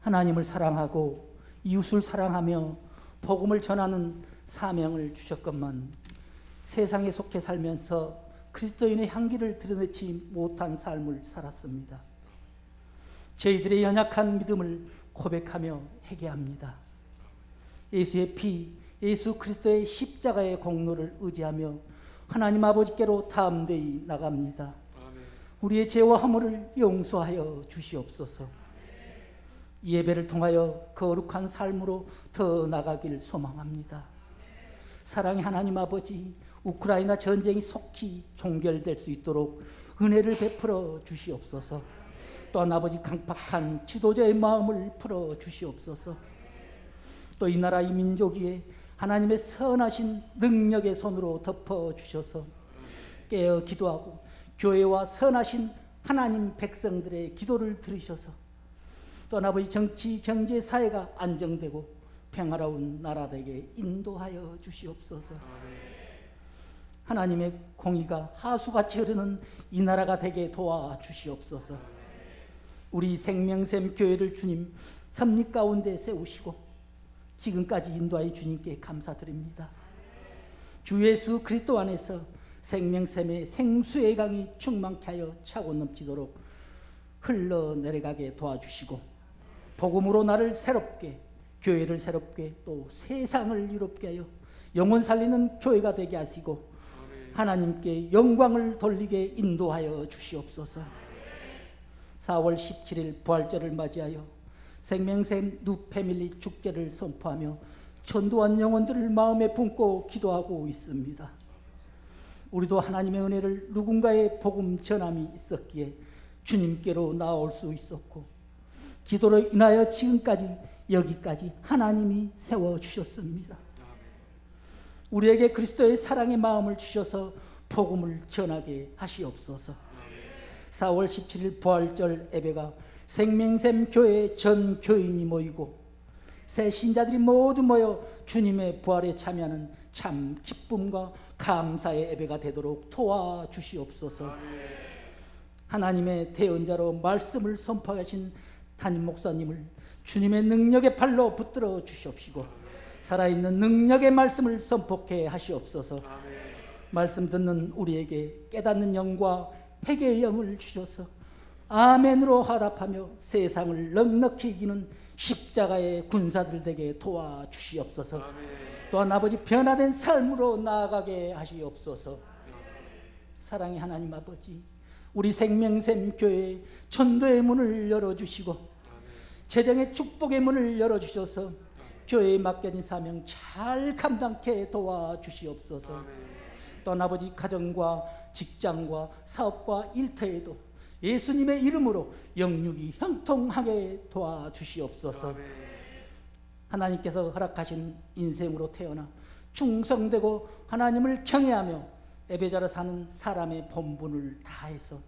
하나님을 사랑하고 이웃을 사랑하며 복음을 전하는 사명을 주셨건만 세상에 속해 살면서 그리스도인의 향기를 드러내지 못한 삶을 살았습니다. 저희들의 연약한 믿음을 고백하며 회개합니다. 예수의 피, 예수 그리스도의 십자가의 공로를 의지하며 하나님 아버지께로 담대히 나갑니다. 우리의 죄와 허물을 용서하여 주시옵소서. 이 예배를 통하여 거룩한 삶으로 더 나가길 소망합니다. 사랑의 하나님 아버지, 우크라이나 전쟁이 속히 종결될 수 있도록 은혜를 베풀어 주시옵소서. 또한 아버지 강팍한 지도자의 마음을 풀어 주시옵소서. 또 이 나라 이 민족 위에 하나님의 선하신 능력의 손으로 덮어 주셔서 깨어 기도하고 교회와 선하신 하나님 백성들의 기도를 들으셔서 또한 아버지 정치, 경제, 사회가 안정되고 평화로운 나라 되게 인도하여 주시옵소서. 하나님의 공의가 하수같이 흐르는 이 나라가 되게 도와주시옵소서. 우리 생명샘 교회를 주님 섭리 가운데 세우시고 지금까지 인도하여 주님께 감사드립니다. 주 예수 그리스도 안에서 생명샘의 생수의 강이 충만케 하여 차고 넘치도록 흘러내려가게 도와주시고 복음으로 나를 새롭게, 교회를 새롭게, 또 세상을 이롭게 하여 영혼 살리는 교회가 되게 하시고 하나님께 영광을 돌리게 인도하여 주시옵소서. 4월 17일 부활절을 맞이하여 생명샘 뉴패밀리 축제를 선포하며 전도한 영혼들을 마음에 품고 기도하고 있습니다. 우리도 하나님의 은혜를 누군가의 복음 전함이 있었기에 주님께로 나올 수 있었고 기도로 인하여 지금까지 여기까지 하나님이 세워주셨습니다. 우리에게 그리스도의 사랑의 마음을 주셔서 복음을 전하게 하시옵소서. 4월 17일 부활절 예배가 생명샘 교회 전 교인이 모이고 새 신자들이 모두 모여 주님의 부활에 참여하는 참 기쁨과 감사의 예배가 되도록 도와주시옵소서. 하나님의 대언자로 말씀을 선포하신 담임 목사님을 주님의 능력의 팔로 붙들어 주시옵시고 살아있는 능력의 말씀을 선포케 하시옵소서. 말씀 듣는 우리에게 깨닫는 영과 회개의 영을 주셔서 아멘으로 화답하며 세상을 넉넉히 이기는 십자가의 군사들 되게 도와주시옵소서. 또한 아버지 변화된 삶으로 나아가게 하시옵소서. 사랑의 하나님 아버지, 우리 생명샘 교회에 전도의 문을 열어주시고 재정의 축복의 문을 열어주셔서 교회에 맡겨진 사명 잘 감당케 도와주시옵소서. 또한 아버지 가정과 직장과 사업과 일터에도 예수님의 이름으로 영육이 형통하게 도와주시옵소서. 하나님께서 허락하신 인생으로 태어나 충성되고 하나님을 경외하며 예배자로 사는 사람의 본분을 다해서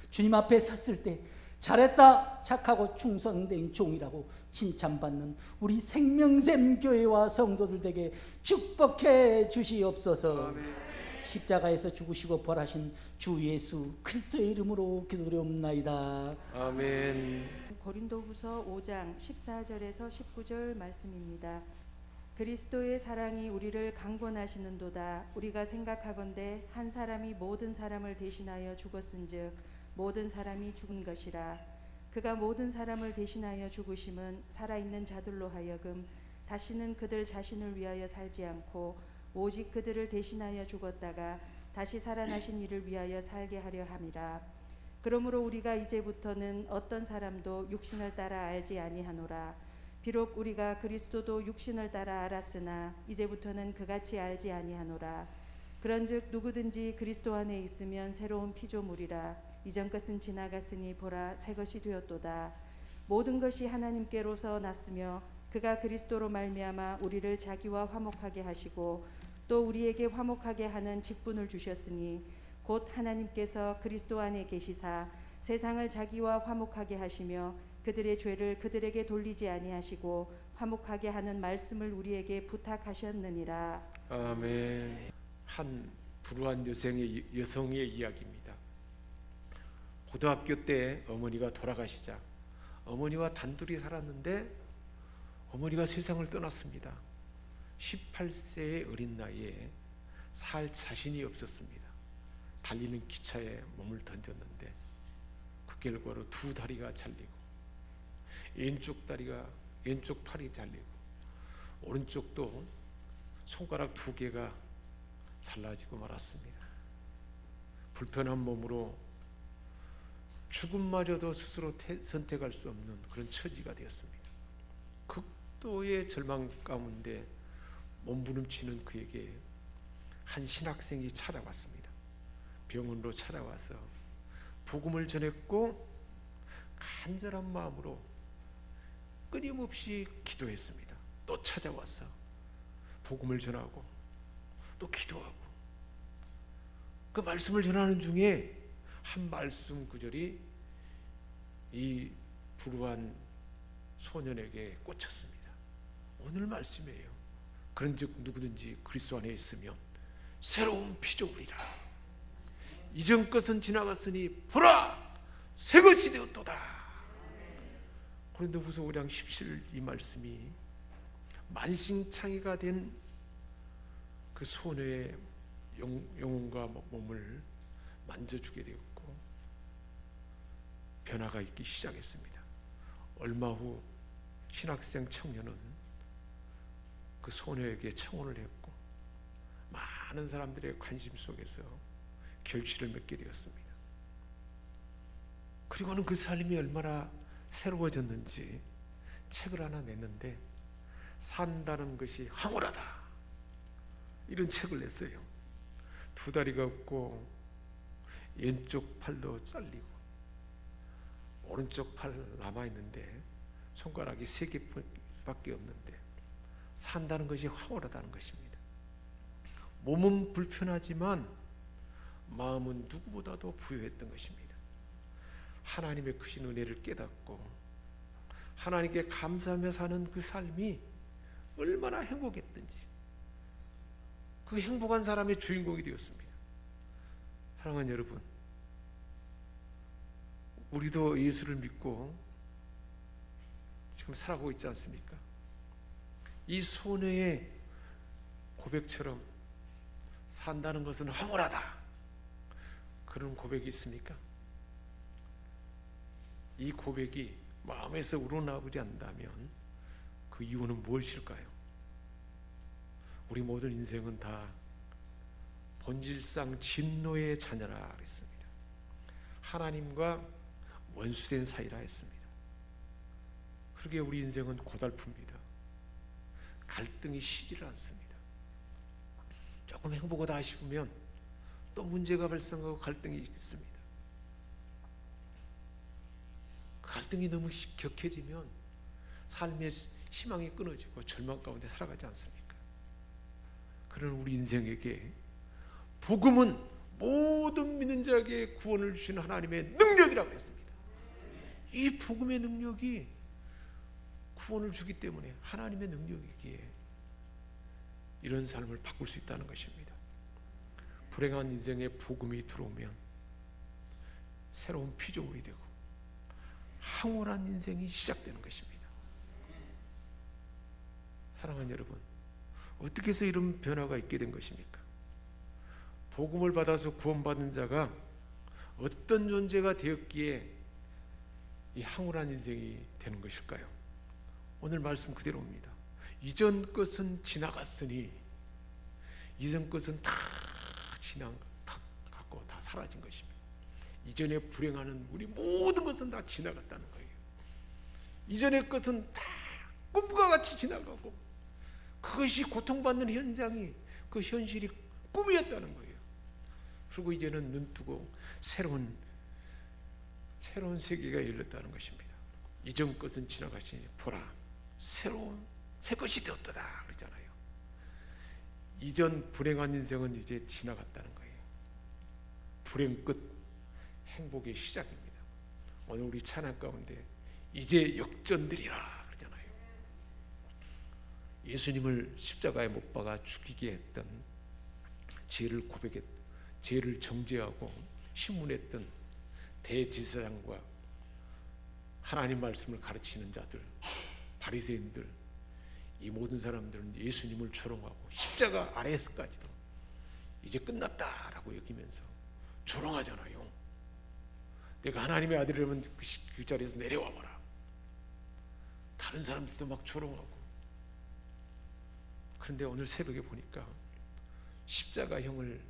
주님 앞에 섰을 때 잘했다 착하고 충성된 종이라고 칭찬받는 우리 생명샘 교회와 성도들 에게 축복해 주시옵소서. 십자가에서 죽으시고 부활하신 주 예수 그리스도의 이름으로 기도드리옵나이다. 아멘. 고린도후서 5장 14절에서 19절 말씀입니다. 그리스도의 사랑이 우리를 강권하시는도다. 우리가 생각하건대 한 사람이 모든 사람을 대신하여 죽었은즉 모든 사람이 죽은 것이라. 그가 모든 사람을 대신하여 죽으심은 살아있는 자들로 하여금 다시는 그들 자신을 위하여 살지 않고 오직 그들을 대신하여 죽었다가 다시 살아나신 이를 위하여 살게 하려 함이라. 그러므로 우리가 이제부터는 어떤 사람도 육신을 따라 알지 아니하노라. 비록 우리가 그리스도도 육신을 따라 알았으나 이제부터는 그같이 알지 아니하노라. 그런즉 누구든지 그리스도 안에 있으면 새로운 피조물이라. 이전 것은 지나갔으니 보라 새 것이 되었도다. 모든 것이 하나님께로서 났으며 그가 그리스도로 말미암아 우리를 자기와 화목하게 하시고 또 우리에게 화목하게 하는 직분을 주셨으니 곧 하나님께서 그리스도 안에 계시사 세상을 자기와 화목하게 하시며 그들의 죄를 그들에게 돌리지 아니하시고 화목하게 하는 말씀을 우리에게 부탁하셨느니라. 아멘. 한 불우한 여성의 이야기입니다. 고등학교 때 어머니가 돌아가시자 어머니와 단둘이 살았는데 어머니가 세상을 떠났습니다. 18세의 어린 나이에 살 자신이 없었습니다. 달리는 기차에 몸을 던졌는데 그 결과로 두 다리가 잘리고 왼쪽 팔이 잘리고 오른쪽도 손가락 두 개가 잘라지고 말았습니다. 불편한 몸으로 죽음마저도 스스로 선택할 수 없는 그런 처지가 되었습니다. 극도의 절망 가운데 몸부림치는 그에게 한 신학생이 찾아왔습니다. 병원으로 찾아와서 복음을 전했고 간절한 마음으로 끊임없이 기도했습니다. 또 찾아와서 복음을 전하고 또 기도하고 그 말씀을 전하는 중에 한 말씀 구절이 이 불우한 소년에게 꽂혔습니다. 오늘 말씀이에요. 그런즉 누구든지 그리스도 안에 있으면 새로운 피조물이라. 이전 것은 지나갔으니 보라 새 것이 되었도다. 고린도후서 5장 17절 이 말씀이 만신창이가 된 그 소녀의 영혼과 몸을 만져주게 되었고 변화가 있기 시작했습니다. 얼마 후 신학생 청년은 그 소녀에게 청혼을 했고 많은 사람들의 관심 속에서 결실을 맺게 되었습니다. 그리고는 그 삶이 얼마나 새로워졌는지 책을 하나 냈는데 산다는 것이 황홀하다 이런 책을 냈어요. 두 다리가 없고 왼쪽 팔도 잘리고 오른쪽 팔 남아있는데 손가락이 3개밖에 없는데 산다는 것이 황홀하다는 것입니다. 몸은 불편하지만 마음은 누구보다도 부유했던 것입니다. 하나님의 크신 은혜를 깨닫고 하나님께 감사하며 사는 그 삶이 얼마나 행복했던지 그 행복한 사람의 주인공이 되었습니다. 사랑하는 여러분, 우리도 예수를 믿고 지금 살아가고 있지 않습니까? 이 소녀의 고백처럼 산다는 것은 황홀하다 그런 고백이 있습니까? 이 고백이 마음에서 우러나오지 않는다면 그 이유는 무엇일까요? 우리 모든 인생은 다 본질상 진노의 자녀라 그랬습니다. 하나님과 원수된 사이라 했습니다. 그러기에 우리 인생은 고달픕니다. 갈등이 쉬지를 않습니다. 조금 행복하다 싶으면 또 문제가 발생하고 갈등이 있습니다. 갈등이 너무 격해지면 삶의 희망이 끊어지고 절망 가운데 살아가지 않습니까? 그런 우리 인생에게 복음은 모든 믿는 자에게 구원을 주시는 하나님의 능력이라고 했습니다. 이 복음의 능력이 구원을 주기 때문에 하나님의 능력이기에 이런 삶을 바꿀 수 있다는 것입니다. 불행한 인생에 복음이 들어오면 새로운 피조물이 되고 황홀한 인생이 시작되는 것입니다. 사랑하는 여러분, 어떻게 해서 이런 변화가 있게 된 것입니까? 복음을 받아서 구원받은 자가 어떤 존재가 되었기에 이 황홀한 인생이 되는 것일까요? 오늘 말씀 그대로입니다. 이전 것은 지나갔으니 이전 것은 다 지나갔고 다 사라진 것입니다. 이전에 불행하는 우리 모든 것은 다 지나갔다는 거예요. 이전의 것은 다 꿈과 같이 지나가고 그것이 고통받는 현장이 그 현실이 꿈이었다는 거예요. 그리고 이제는 눈뜨고 새로운 세계가 열렸다는 것입니다. 이전 것은 지나가시니 보라 새로운 새 것이 되었도다 그러잖아요. 이전 불행한 인생은 이제 지나갔다는 거예요. 불행 끝 행복의 시작입니다. 오늘 우리 찬양 가운데 이제 역전되리라 그러잖아요. 예수님을 십자가에 못 박아 죽이게 했던 죄를 정죄하고 신문했던 대제사장과 하나님 말씀을 가르치는 자들, 바리새인들, 이 모든 사람들은 예수님을 조롱하고 십자가 아래에서까지도 이제 끝났다라고 여기면서 조롱하잖아요. 내가 하나님의 아들이라면 그 자리에서 내려와 봐라. 다른 사람들도 막 조롱하고. 그런데 오늘 새벽에 보니까 십자가형을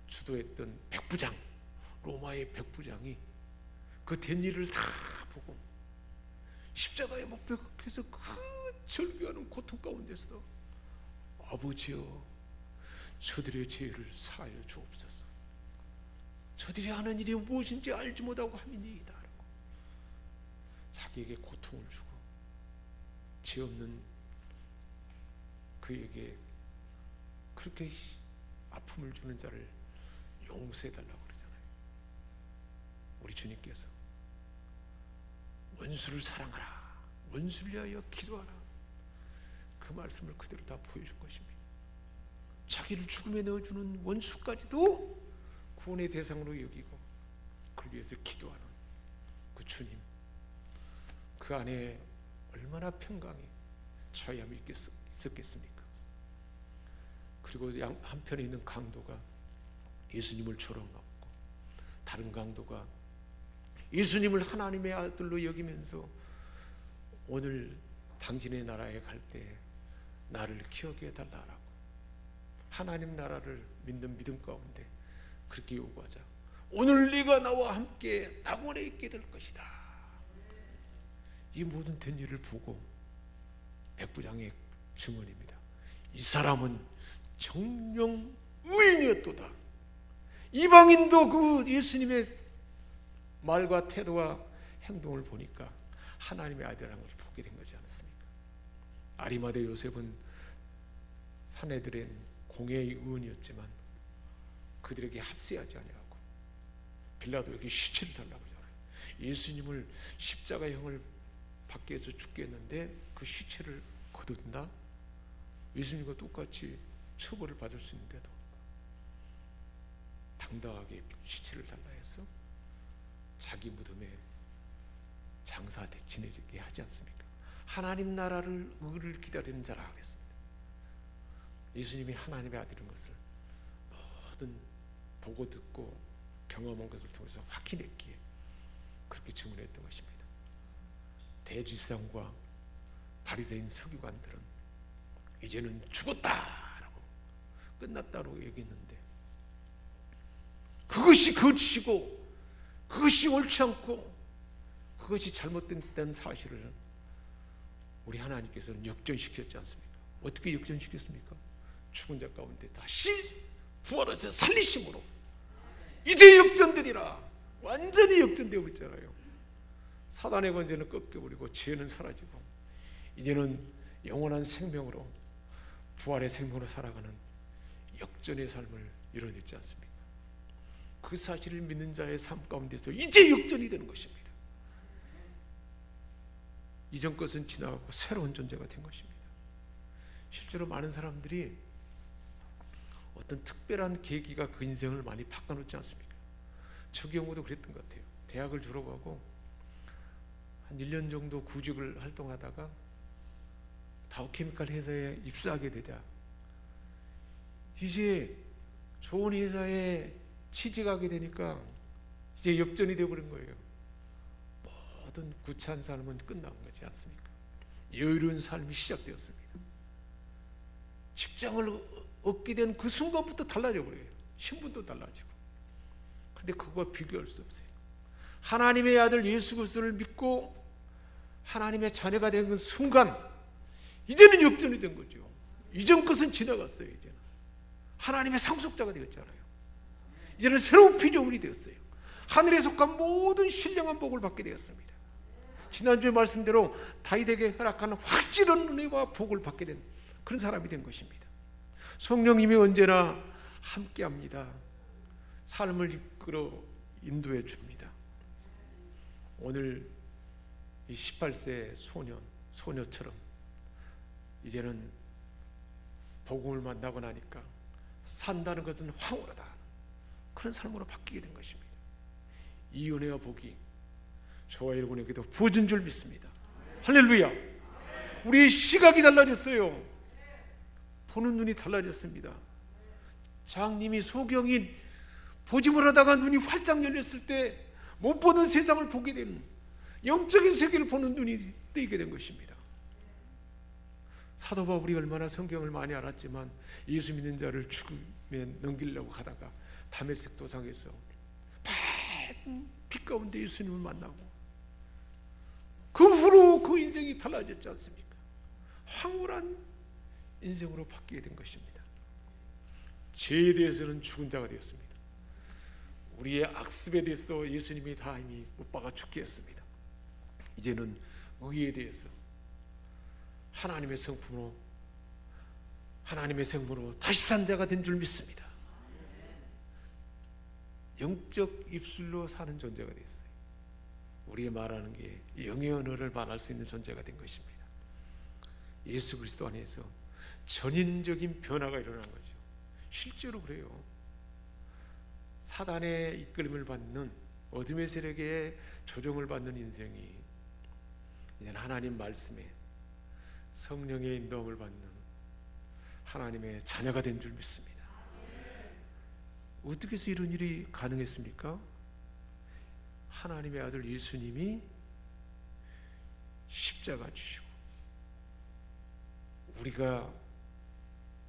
주도했던 백부장, 로마의 백부장이 그 된 일을 다 보고 십자가에 못 박혀서 그 절규하는 고통 가운데서 아버지여 저들의 죄를 사하여 주옵소서. 저들이 하는 일이 무엇인지 알지 못하고 함이니이다. 자기에게 고통을 주고 죄 없는 그에게 그렇게 아픔을 주는 자를 용서해달라고 그러잖아요. 우리 주님께서 원수를 사랑하라, 원수를 위하여 기도하라, 그 말씀을 그대로 다 보여준 것입니다. 자기를 죽음에 넣어주는 원수까지도 구원의 대상으로 여기고 그를 위해서 기도하는 그 주님, 그 안에 얼마나 평강이 처함이 있었겠습니까? 그리고 한편에 있는 강도가 예수님을 조롱하고, 다른 강도가 예수님을 하나님의 아들로 여기면서 오늘 당신의 나라에 갈 때 나를 기억해 달라라고 하나님 나라를 믿는 믿음 가운데 그렇게 요구하자. 오늘 네가 나와 함께 낙원에 있게 될 것이다. 이 모든 된 일을 보고 백부장의 증언입니다. 이 사람은 정령 의인이었도다. 이방인도 그 예수님의 말과 태도와 행동을 보니까 하나님의 아들이라는 걸 보게 된 거지 않습니까? 아리마대 요셉은 사내들의 공회의 의원이었지만 그들에게 합세하지 아니하고 빌라도에게 시체를 달라고 하잖아요. 예수님을 십자가형을 받게 해서 죽게 했는데 그 시체를 거둔다? 예수님과 똑같이 처벌을 받을 수 있는데도 당당하게 시체를 달라 해서 자기 무덤에 장사돼 지내게 하지 않습니까? 하나님 나라를 의를 기다리는 자라 그랬습니다. 예수님이 하나님의 아들인 것을 모든 보고 듣고 경험한 것을 통해서 확인했기에 그렇게 증언했던 것입니다. 대지상과 바리새인 서기관들은 이제는 죽었다라고 끝났다고 얘기했는데 그것이 거짓이고 그것이 옳지 않고 그것이 잘못된 사실을 우리 하나님께서는 역전시켰지 않습니까? 어떻게 역전시켰습니까? 죽은 자 가운데 다시 부활해서 살리심으로 이제 역전되리라. 완전히 역전되고 있잖아요. 사단의 권세는 꺾여버리고 죄는 사라지고 이제는 영원한 생명으로 부활의 생명으로 살아가는 역전의 삶을 이뤄냈지 않습니까? 그 사실을 믿는 자의 삶 가운데서 이제 역전이 되는 것입니다. 이전 것은 지나가고 새로운 존재가 된 것입니다. 실제로 많은 사람들이 어떤 특별한 계기가 그 인생을 많이 바꿔놓지 않습니까? 저 경우도 그랬던 것 같아요. 대학을 졸업하고 한 1년 정도 구직을 활동하다가 다우케미칼 회사에 입사하게 되자 이제 좋은 회사에 취직하게 되니까 이제 역전이 되어버린 거예요. 모든 구차한 삶은 끝난 거지 않습니까? 여유로운 삶이 시작되었습니다. 직장을 얻게 된 그 순간부터 달라져 버려요. 신분도 달라지고. 근데 그거와 비교할 수 없어요. 하나님의 아들 예수 그리스도를 믿고 하나님의 자녀가 된 그 순간 이제는 역전이 된 거죠. 이전 것은 지나갔어요. 이제는 하나님의 상속자가 되었잖아요. 이제는 새로운 피조물이 되었어요. 하늘에 속한 모든 신령한 복을 받게 되었습니다. 지난주에 말씀대로 다윗에게 허락한 확실한 은혜와 복을 받게 된 그런 사람이 된 것입니다. 성령님이 언제나 함께합니다. 삶을 이끌어 인도해 줍니다. 오늘 이 18세 소녀처럼 이제는 복음을 만나고 나니까 산다는 것은 황홀하다 그런 삶으로 바뀌게 된 것입니다. 이 은혜와 복이 저와 여러분에게도 부어준 줄 믿습니다. 할렐루야. 우리의 시각이 달라졌어요. 보는 눈이 달라졌습니다. 장님이 소경이 보지 못하다가 눈이 활짝 열렸을 때 못 보는 세상을 보게 되는, 영적인 세계를 보는 눈이 뜨이게 된 것입니다. 사도 바울이 얼마나 성경을 많이 알았지만 예수 믿는 자를 죽음에 넘기려고 하다가 다메섹 도상에서 밝은 빛 가운데 예수님을 만나고 그 후로 그 인생이 달라졌지 않습니까? 황홀한 인생으로 바뀌게 된 것입니다. 죄에 대해서는 죽은 자가 되었습니다. 우리의 악습에 대해서도 예수님이 다 이미 못 박아 죽게 했습니다. 이제는 의에 대해서 하나님의 성품으로, 하나님의 생물로 다시 산 자가 된 줄 믿습니다. 영적 입술로 사는 존재가 되었어요. 우리의 말하는 게 영의 언어를 말할 수 있는 존재가 된 것입니다. 예수 그리스도 안에서 전인적인 변화가 일어난 거죠. 실제로 그래요. 사단의 이끌림을 받는, 어둠의 세력의 조종을 받는 인생이 이제는 하나님 말씀에 성령의 인도함을 받는 하나님의 자녀가 된 줄 믿습니다. 어떻게 해서 이런 일이 가능했습니까? 하나님의 아들 예수님이 십자가 지시고 우리가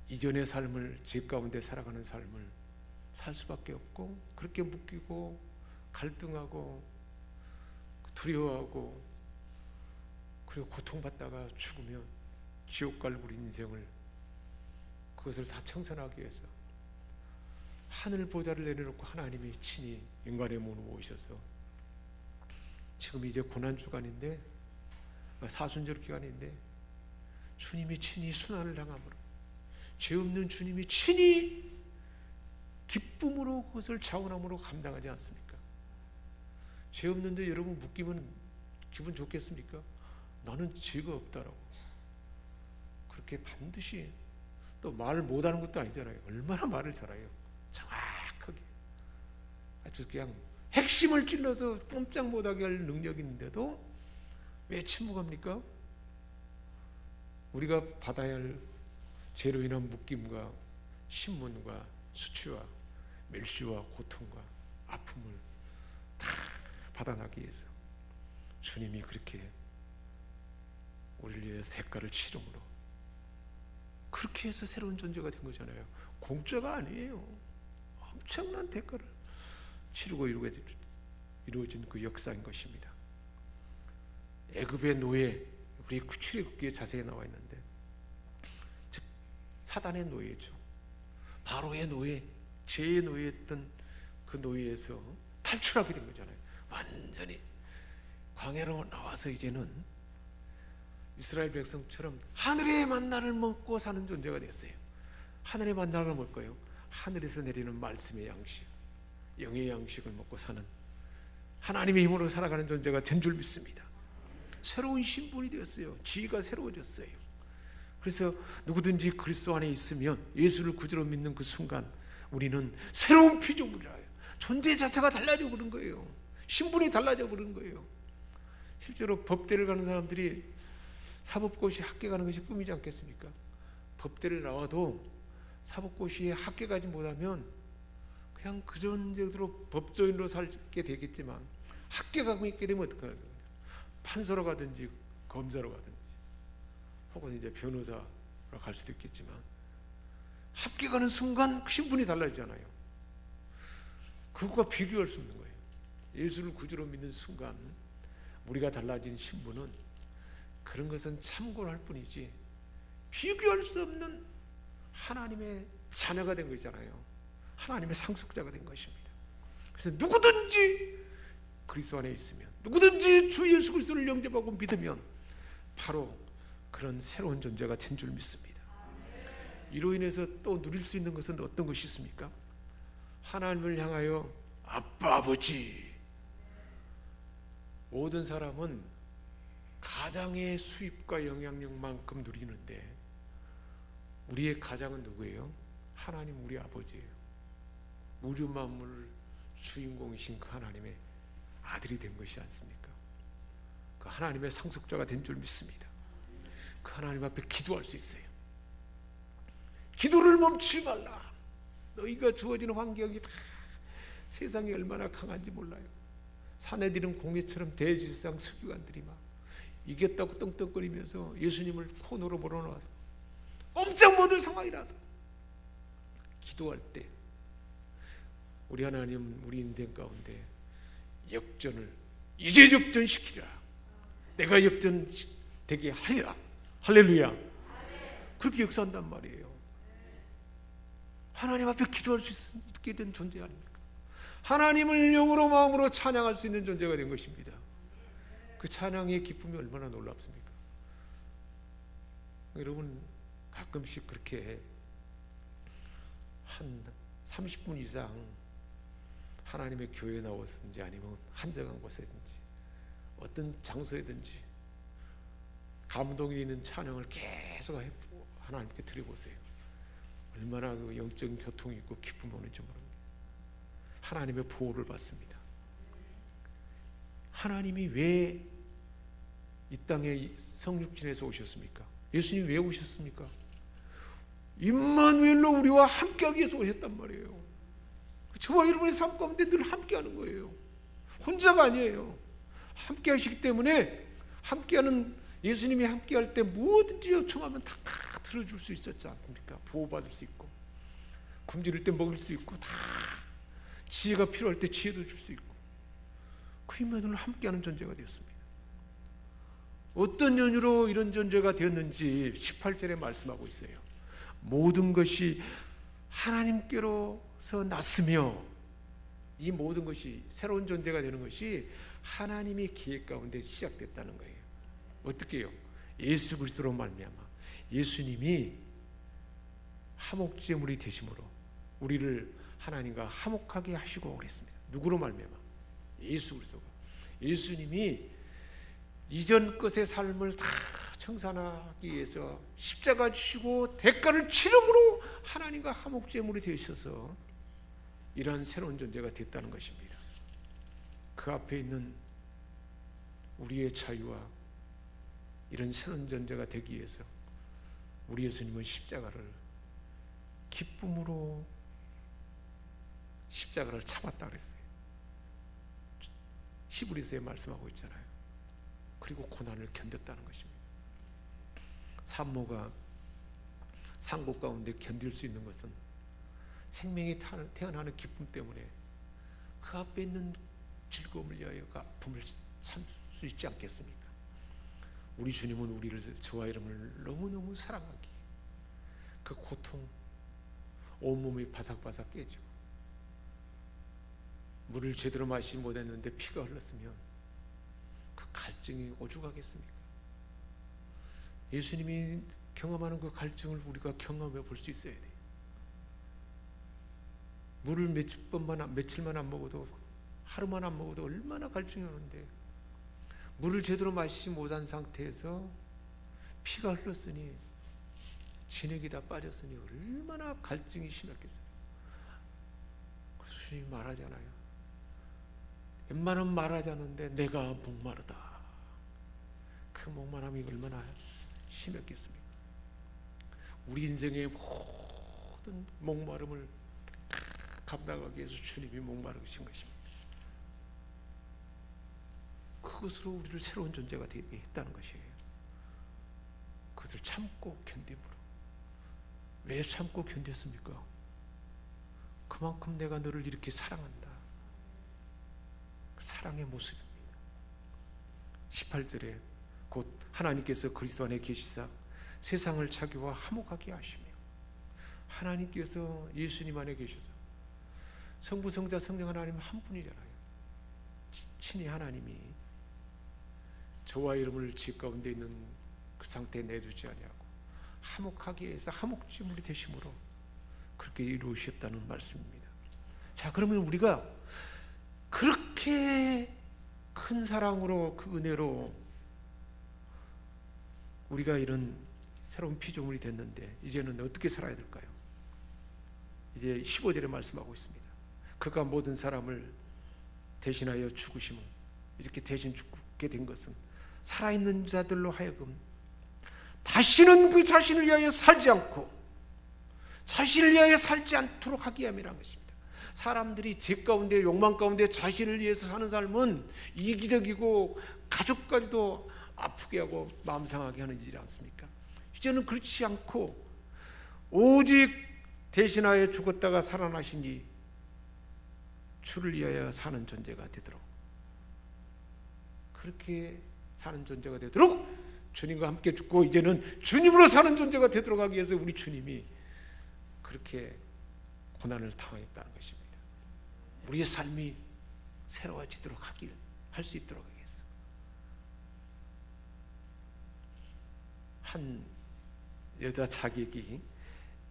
이전의 삶을, 죄 가운데 살아가는 삶을 살 수밖에 없고, 그렇게 묶이고 갈등하고 두려워하고 그리고 고통받다가 죽으면 지옥 갈 우리 인생을, 그것을 다 청산하기 위해서 하늘 보좌를 내려놓고 하나님이 친히 인간의 몸으로 오셔서, 지금 이제 고난주간인데, 사순절 기간인데 주님이 친히 순환을 당함으로, 죄 없는 주님이 친히 기쁨으로 그것을 자원함으로 감당하지 않습니까? 죄 없는데 여러분 묶이면 기분 좋겠습니까? 나는 죄가 없다라고. 그렇게 반드시, 또 말 못하는 것도 아니잖아요. 얼마나 말을 잘해요. 정확하게 아주 그냥 핵심을 찔러서 꼼짝 못하게 할 능력이 있는데도 왜 침묵합니까? 우리가 받아야 할 죄로 인한 묶임과 신문과 수치와 멸시와 고통과 아픔을 다 받아나기 위해서 주님이 그렇게 우리를 위해서 대가를 치름으로, 그렇게 해서 새로운 존재가 된 거잖아요. 공짜가 아니에요. 엄청난 대가를 치르고 이루어진 그 역사인 것입니다. 애굽의 노예, 우리 출애굽기에 자세히 나와 있는데, 즉 사단의 노예죠. 바로의 노예, 죄의 노예였던 그 노예에서 탈출하게 된 거잖아요. 완전히 광야로 나와서 이제는 이스라엘 백성처럼 하늘의 만나를 먹고 사는 존재가 됐어요. 하늘의 만나가 뭘까요? 하늘에서 내리는 말씀의 양식, 영의 양식을 먹고 사는, 하나님의 힘으로 살아가는 존재가 된 줄 믿습니다. 새로운 신분이 되었어요. 지위가 새로워졌어요. 그래서 누구든지 그리스도 안에 있으면, 예수를 구주로 믿는 그 순간 우리는 새로운 피조물이라요. 존재 자체가 달라져 버린 거예요. 신분이 달라져 버린 거예요. 실제로 법대를 가는 사람들이 사법고시 학교 가는 것이 꿈이지 않겠습니까? 법대를 나와도 사법고시에 학교 가지 못하면 그냥 그 존재로 법조인으로 살게 되겠지만, 학교 가고 있게 되면 어떡해요? 판사로 가든지 검사로 가든지 혹은 이제 변호사로 갈 수도 있겠지만, 합격하는 순간 신분이 달라지잖아요. 그것과 비교할 수 없는 거예요. 예수를 구주로 믿는 순간 우리가 달라진 신분은, 그런 것은 참고를 할 뿐이지 비교할 수 없는 하나님의 자녀가 된 것이잖아요. 하나님의 상속자가 된 것입니다. 그래서 누구든지 그리스도 안에 있으면, 누구든지 주 예수 그리스도를 영접하고 믿으면 바로 그런 새로운 존재가 된 줄 믿습니다. 이로 인해서 또 누릴 수 있는 것은 어떤 것이 있습니까? 하나님을 향하여 아빠, 아버지. 모든 사람은 가장의 수입과 영향력만큼 누리는데, 우리의 가장은 누구예요? 하나님, 우리 아버지예요. 우주 만물 주인공이신 그 하나님의 아들이 된 것이 않습니까? 그 하나님의 상속자가 된 줄 믿습니다. 그 하나님 앞에 기도할 수 있어요. 기도를 멈추지 말라. 너희가 주어지는 환경이 다 세상이 얼마나 강한지 몰라요. 사내들은 공회처럼 대질상 서기관들이 막 이겼다고 떵떵거리면서 예수님을 코너로 몰아넣어서 꼼짝 못할 상황이라도 기도할 때 우리 하나님 우리 인생 가운데 역전을 이제 역전시키라. 내가 역전되게 하리라. 할렐루야. 그렇게 역사한단 말이에요. 하나님 앞에 기도할 수 있게 된 존재 아닙니까? 하나님을 영으로 마음으로 찬양할 수 있는 존재가 된 것입니다. 그 찬양의 기쁨이 얼마나 놀랍습니까? 여러분 가끔씩 그렇게 한 30분 이상 하나님의 교회에 나왔든지 아니면 한적한 곳에든지 어떤 장소에든지 감동이 있는 찬양을 계속 하나님께 드려보세요. 얼마나 그 영적인 교통이 있고 기쁨이 오는지 모릅니다. 하나님의 보호를 받습니다. 하나님이 왜 이 땅에 성육신에서 오셨습니까? 예수님 왜 오셨습니까? 임마누엘로 우리와 함께하기 위해서 오셨단 말이에요. 저와 여러분의 삶 가운데 늘 함께하는 거예요. 혼자가 아니에요. 함께하시기 때문에 함께하는 예수님이 함께할 때 뭐든지 요청하면 다 들어줄 수 있었지 않습니까? 보호받을 수 있고 굶주릴 때 먹을 수 있고 다 지혜가 필요할 때 지혜도 줄 수 있고 그 임마누엘로 함께하는 존재가 되었습니다. 어떤 연유로 이런 존재가 되었는지 18절에 말씀하고 있어요. 모든 것이 하나님께로서 났으며 이 모든 것이 새로운 존재가 되는 것이 하나님의 계획 가운데 시작됐다는 거예요. 어떻게 해요? 예수 그리스도로 말미암아 예수님이 화목제물이 되심으로 우리를 하나님과 화목하게 하시고 그랬습니다. 누구로 말미암아? 예수 그리스도가. 예수님이 이전 것의 삶을 다 청산하기 위해서 십자가 지시고 대가를 치름으로 하나님과 화목제물이 되셔서 이러한 새로운 존재가 됐다는 것입니다. 그 앞에 있는 우리의 자유와 이런 새로운 존재가 되기 위해서 우리 예수님은 십자가를 기쁨으로 십자가를 참았다 그랬어요. 히브리서에 말씀하고 있잖아요. 그리고 고난을 견뎠다는 것입니다. 산모가 상고 가운데 견딜 수 있는 것은 생명이 태어나는 기쁨 때문에 그 앞에 있는 즐거움을 위하여 그 아픔을 참을 수 있지 않겠습니까? 우리 주님은 우리를 저와 여러분을 너무너무 사랑하기에 그 고통 온몸이 바삭바삭 깨지고 물을 제대로 마시지 못했는데 피가 흘렀으면 그 갈증이 오죽하겠습니까? 예수님이 경험하는 그 갈증을 우리가 경험해 볼 수 있어야 돼요. 물을 며칠만 안 먹어도 하루만 안 먹어도 얼마나 갈증이 오는데 물을 제대로 마시지 못한 상태에서 피가 흘렀으니 진액이 다 빠졌으니 얼마나 갈증이 심했겠어요. 그래서 주님이 말하잖아요. 웬만하면 말하지 않는데 내가 목마르다. 그 목마름이 얼마나 심했겠습니까? 우리 인생의 모든 목마름을 감당하기 위해서 주님이 목마르신 것입니다. 그것으로 우리를 새로운 존재가 되게 했다는 것이에요. 그것을 참고 견딤으로. 왜 참고 견뎠습니까? 그만큼 내가 너를 이렇게 사랑한다. 사랑의 모습입니다. 18절에 곧 하나님께서 그리스도 안에 계시사 세상을 자기와 화목하게 하시며 하나님께서 예수님 안에 계셔서 성부 성자 성령 하나님 한 분이잖아요. 친히 하나님이 저와 여러분을 집 가운데 있는 그 상태에 내두지 아니하고 화목하게 해서 화목제물이 되심으로 그렇게 이루셨다는 말씀입니다. 자, 그러면 우리가 그렇게 큰 사랑으로 그 은혜로 우리가 이런 새로운 피조물이 됐는데 이제는 어떻게 살아야 될까요? 이제 15절에 말씀하고 있습니다. 그가 모든 사람을 대신하여 죽으심은 이렇게 대신 죽게 된 것은 살아있는 자들로 하여금 다시는 그 자신을 위하여 살지 않고 자신을 위하여 살지 않도록 하기 위함이라는 것입니다. 사람들이 죄 가운데 욕망 가운데 자신을 위해서 사는 삶은 이기적이고 가족까지도 아프게 하고 마음 상하게 하는 일이지 않습니까? 이제는 그렇지 않고 오직 대신하여 죽었다가 살아나시니 주를 위하여 사는 존재가 되도록, 그렇게 사는 존재가 되도록 주님과 함께 죽고 이제는 주님으로 사는 존재가 되도록 하기 위해서 우리 주님이 그렇게 고난을 당했다는 것입니다. 우리의 삶이 새로워지도록 할 수 있도록 하기 위해서. 한 여자 자객이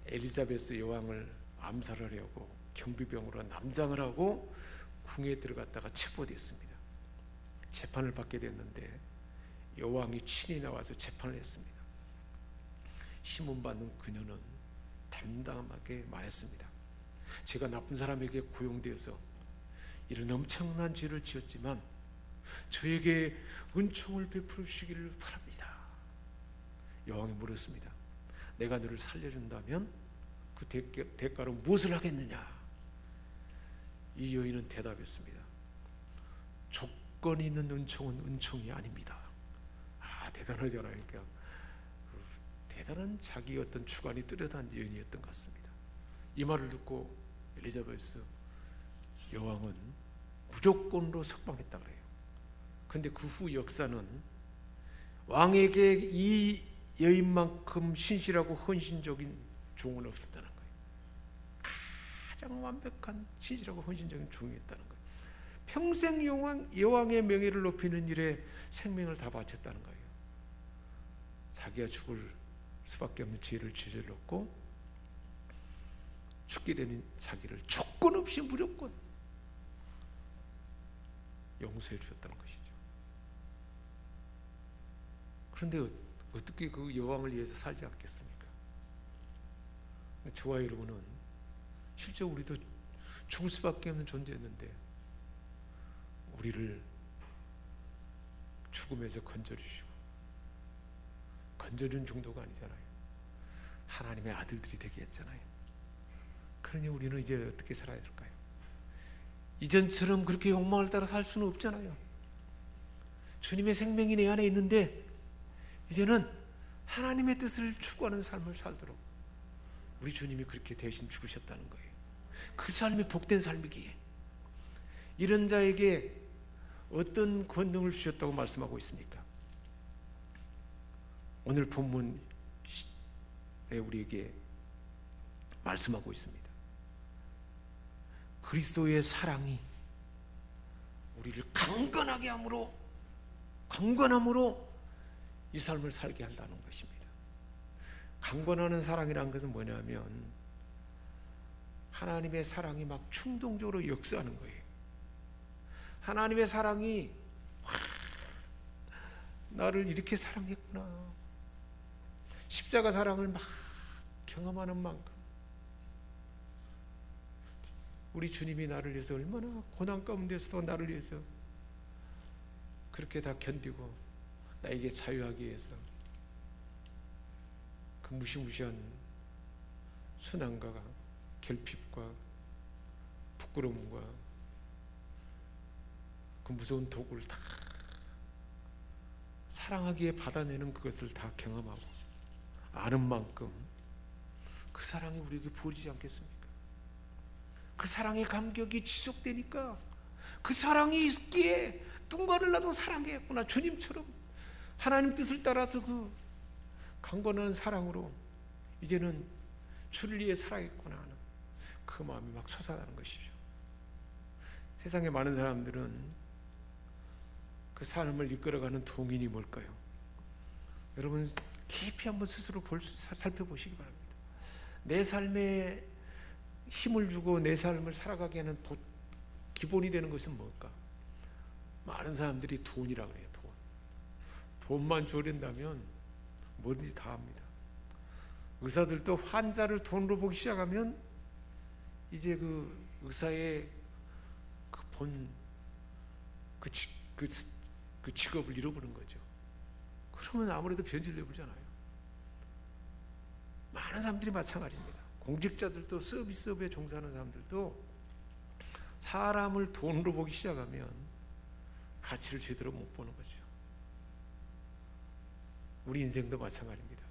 엘리자베스 여왕을 암살하려고 경비병으로 남장을 하고 궁에 들어갔다가 체포됐습니다. 재판을 받게 됐는데 여왕이 친히 나와서 재판을 했습니다. 심문받는 그녀는 담담하게 말했습니다. 제가 나쁜 사람에게 고용되어서 이런 엄청난 죄를 지었지만 저에게 은총을 베풀어 주시기를 바랍니다. 여왕이 물었습니다. 내가 너를 살려준다면 그 대가로 무엇을 하겠느냐? 이 여인은 대답했습니다. 조건 있는 은총은 은총이 아닙니다. 대단하잖아요. 그러니까 대단한 자기 어떤 주관이 뚜렷한 여인이었던 것 같습니다. 이 말을 듣고 엘리자베스 여왕은 무조건으로 석방했다 그래요. 그런데 그 후 역사는 왕에게 이 여인만큼 신실하고 헌신적인 종은 없었다는 거예요. 가장 완벽한 신실하고 헌신적인 종이었다는 거예요. 평생 여왕의 명예를 높이는 일에 생명을 다 바쳤다는 거예요. 자기가 죽을 수밖에 없는 죄를 저질렀고 죽게 되는 자기를 조건 없이 무조건 용서해 주셨다는 것이죠. 그런데 어떻게 그 여왕을 위해서 살지 않겠습니까? 저와 여러분은 실제 우리도 죽을 수밖에 없는 존재였는데 우리를 죽음에서 건져주시고, 건져준 정도가 아니잖아요. 하나님의 아들들이 되게 했잖아요. 그러니 우리는 이제 어떻게 살아야 될까요? 이전처럼 그렇게 욕망을 따라 살 수는 없잖아요. 주님의 생명이 내 안에 있는데 이제는 하나님의 뜻을 추구하는 삶을 살도록 우리 주님이 그렇게 대신 죽으셨다는 거예요. 그 삶이 복된 삶이기에 이런 자에게 어떤 권능을 주셨다고 말씀하고 있습니까? 오늘 본문에 우리에게 말씀하고 있습니다. 그리스도의 사랑이 우리를 강건함으로 이 삶을 살게 한다는 것입니다. 강건하는 사랑이라는 것은 뭐냐면 하나님의 사랑이 막 충동적으로 역사하는 거예요. 하나님의 사랑이 나를 이렇게 사랑했구나. 십자가 사랑을 막 경험하는 만큼 우리 주님이 나를 위해서 얼마나 고난 가운데서도 나를 위해서 그렇게 다 견디고 나에게 자유하기 위해서 그 무시무시한 순환과 결핍과 부끄러움과 그 무서운 도구를 다 사랑하기에 받아내는 그것을 다 경험하고 아는 만큼 그 사랑이 우리에게 부어지지 않겠습니까? 그 사랑의 감격이 지속되니까 그 사랑이 있기에 뚱거를 나도 사랑했구나. 주님처럼 하나님 뜻을 따라서 그 강건한 사랑으로 이제는 주를 위해 살아겠구나 하는 그 마음이 막 솟아나는 것이죠. 세상에 많은 사람들은 그 삶을 이끌어가는 동인이 뭘까요? 여러분 깊이 한번 스스로 살펴보시기 바랍니다. 내 삶에 힘을 주고 내 삶을 살아가게 하는 기본이 되는 것은 뭘까? 많은 사람들이 돈이라고 해요. 돈만 줘낸다면 뭐든지 다 합니다. 의사들도 환자를 돈으로 보기 시작하면 이제 그 의사의 그 직업을 잃어버린 거죠. 그러면 아무래도 변질돼 버리잖아요. 많은 사람들이 마찬가지입니다. 공직자들도 서비스업에 종사하는 사람들도 사람을 돈으로 보기 시작하면 가치를 제대로 못 보는 거죠. 우리 인생도 마찬가지입니다.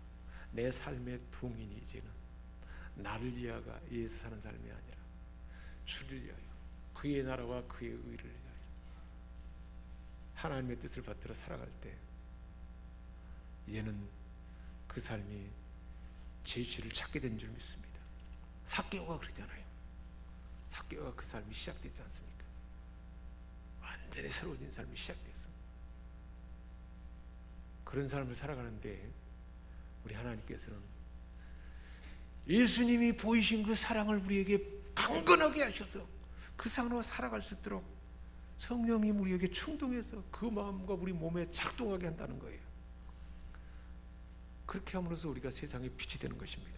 내 삶의 동인이 이제는 나를 위해서 사는 삶이 아니라 주를 위하여, 그의 나라와 그의 의를 위하여 하나님의 뜻을 받들어 살아갈 때 이제는 그 삶이 제시를 찾게 된 줄 믿습니다. 삭개오가 그러잖아요. 삭개오가 그 삶이 시작됐지 않습니까? 완전히 새로워진 삶이 시작됐어. 그런 삶을 살아가는데 우리 하나님께서는 예수님이 보이신 그 사랑을 우리에게 강건하게 하셔서 그 상으로 살아갈 수 있도록 성령님 우리에게 충동해서 그 마음과 우리 몸에 작동하게 한다는 거예요. 그렇게 함으로써 우리가 세상의 빛이 되는 것입니다.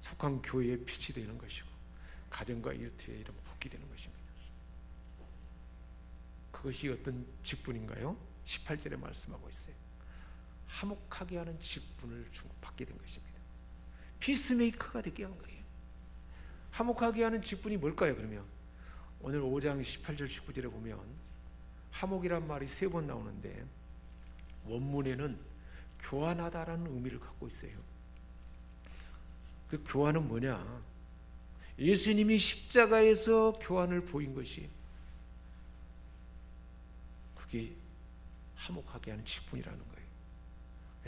속한 교회의 빛이 되는 것이고 가정과 일터에 이런 복이 되는 것입니다. 그것이 어떤 직분인가요? 18절에 말씀하고 있어요. 화목하게 하는 직분을 받게 된 것입니다. 피스메이커가 되게 한 거예요. 화목하게 하는 직분이 뭘까요? 그러면 오늘 5장 18절 19절에 보면 화목이란 말이 3번 나오는데 원문에는 교환하다라는 의미를 갖고 있어요. 그 교환은 뭐냐? 예수님이 십자가에서 교환을 보인 것이 그게 화목하게 하는 직분이라는 거예요.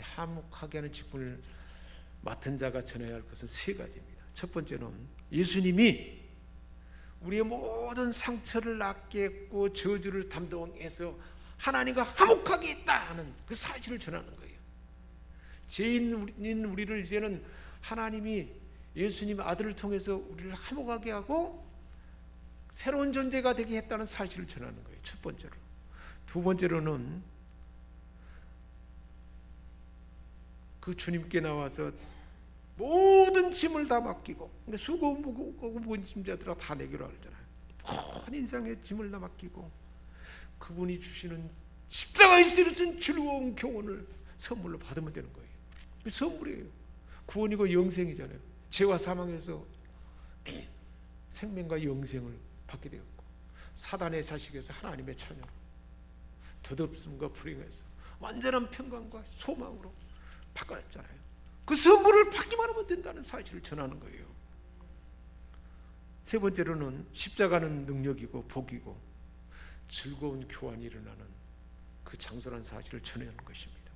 화목하게 하는 직분을 맡은 자가 전해야 할 것은 3가지입니다. 첫 번째는 예수님이 우리의 모든 상처를 낫게 했고 저주를 담당해서 하나님과 화목하게 했다 하는 그 사실을 전하는 거예요. 죄인인 우리를 이제는 하나님이 예수님 아들을 통해서 우리를 화목하게 하고 새로운 존재가 되게 했다는 사실을 전하는 거예요. 첫 번째로. 두 번째로는 그 주님께 나와서 모든 짐을 다 맡기고, 수고 무거운 짐자들아 다 내기로 하잖아요. 모든 인생의 짐을 다 맡기고 그분이 주시는 십자가에 쓰러진 즐거운 교훈을 선물로 받으면 되는 거예요. 그 선물이에요. 구원이고 영생이잖아요. 죄와 사망에서 생명과 영생을 받게 되었고 사단의 자식에서 하나님의 자녀로 덧없음과 불행에서 완전한 평강과 소망으로 바꿔놨잖아요. 그 선물을 받기만 하면 된다는 사실을 전하는 거예요. 세 번째로는 십자가는 능력이고 복이고 즐거운 교환이 일어나는 그 장소라는 사실을 전하는 것입니다.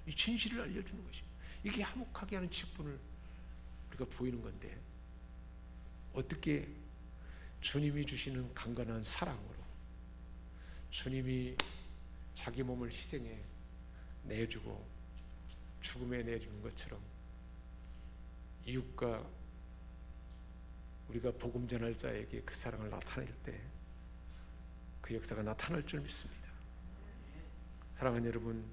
이 진실을 알려주는 것입니다. 이게 화목하게 하는 직분을 우리가 보이는 건데 어떻게 주님이 주시는 강건한 사랑으로 주님이 자기 몸을 희생해 내주고 죽음에 내주는 것처럼 이웃과 우리가 복음 전할 자에게 그 사랑을 나타낼 때 그 역사가 나타날 줄 믿습니다. 사랑하는 여러분,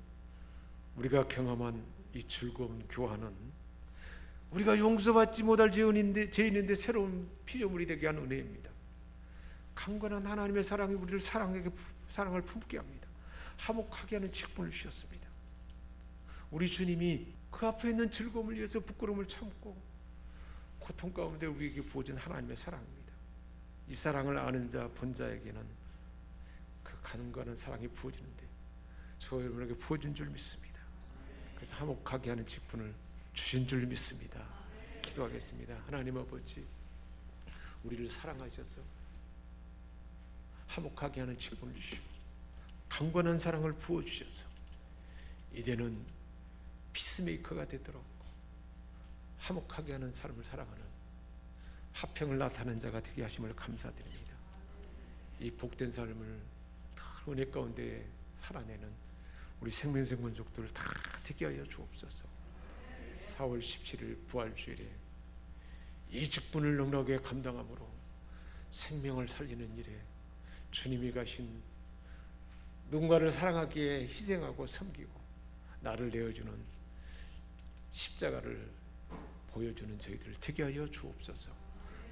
우리가 경험한 이 즐거운 교환은 우리가 용서받지 못할 죄인인데 새로운 피조물이 되게 하는 은혜입니다. 강건한 하나님의 사랑이 우리를 사랑을 품게 합니다. 화목하게 하는 직분을 주셨습니다. 우리 주님이 그 앞에 있는 즐거움을 위해서 부끄러움을 참고 고통 가운데 우리에게 부어준 하나님의 사랑입니다. 이 사랑을 아는 자, 본 자에게는 그 강건한 사랑이 부어지는데 저 여러분에게 부어진 줄 믿습니다. 그래서 화목하게 하는 직분을 주신 줄 믿습니다. 기도하겠습니다. 하나님 아버지, 우리를 사랑하셔서 화목하게 하는 직분을 주시고 강건한 사랑을 부어주셔서 이제는 피스메이커가 되도록 화목하게 하는 삶을 살아가는 화평을 나타내는 자가 되게 하심을 감사드립니다. 이 복된 삶을 은혜 가운데 살아내는 우리 생명생 권속들을 다 되게 하여 주옵소서. 4월 17일 부활주일에 이 직분을 넉넉하게 감당함으로 생명을 살리는 일에 주님이 가신 누군가를 사랑하기에 희생하고 섬기고 나를 내어주는 십자가를 보여주는 저희들을 되게 하여 주옵소서.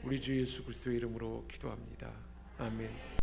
우리 주 예수 그리스도의 이름으로 기도합니다. 아멘.